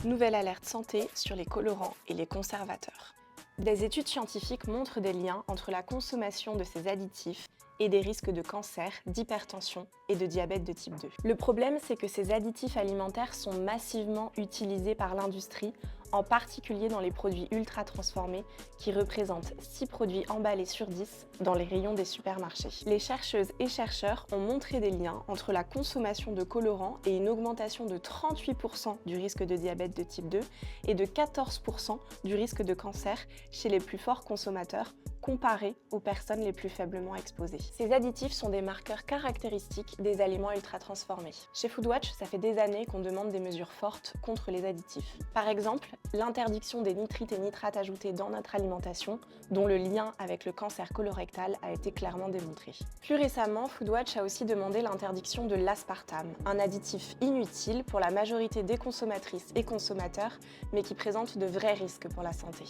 Nouvelle alerte santé sur les colorants et les conservateurs. Des études scientifiques montrent des liens entre la consommation de ces additifs et des risques de cancer, d'hypertension et de diabète de type 2. Le problème, c'est que ces additifs alimentaires sont massivement utilisés par l'industrie, en particulier dans les produits ultra transformés qui représentent 6 produits emballés sur 10 dans les rayons des supermarchés. Les chercheuses et chercheurs ont montré des liens entre la consommation de colorants et une augmentation de 38% du risque de diabète de type 2 et de 14% du risque de cancer chez les plus forts consommateurs comparé aux personnes les plus faiblement exposées. Ces additifs sont des marqueurs caractéristiques des aliments ultra transformés. Chez Foodwatch, ça fait des années qu'on demande des mesures fortes contre les additifs. Par exemple, l'interdiction des nitrites et nitrates ajoutés dans notre alimentation, dont le lien avec le cancer colorectal a été clairement démontré. Plus récemment, Foodwatch a aussi demandé l'interdiction de l'aspartame, un additif inutile pour la majorité des consommatrices et consommateurs, mais qui présente de vrais risques pour la santé.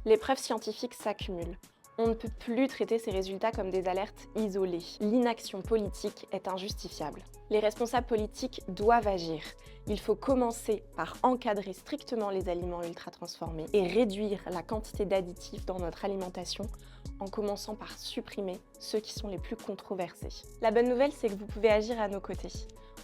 Les preuves scientifiques s'accumulent. On ne peut plus traiter ces résultats comme des alertes isolées. L'inaction politique est injustifiable. Les responsables politiques doivent agir. Il faut commencer par encadrer strictement les aliments ultra transformés et réduire la quantité d'additifs dans notre alimentation en commençant par supprimer ceux qui sont les plus controversés. La bonne nouvelle, c'est que vous pouvez agir à nos côtés.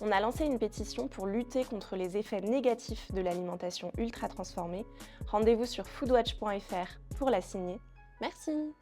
On a lancé une pétition pour lutter contre les effets négatifs de l'alimentation ultra transformée. Rendez-vous sur foodwatch.fr pour la signer. Merci!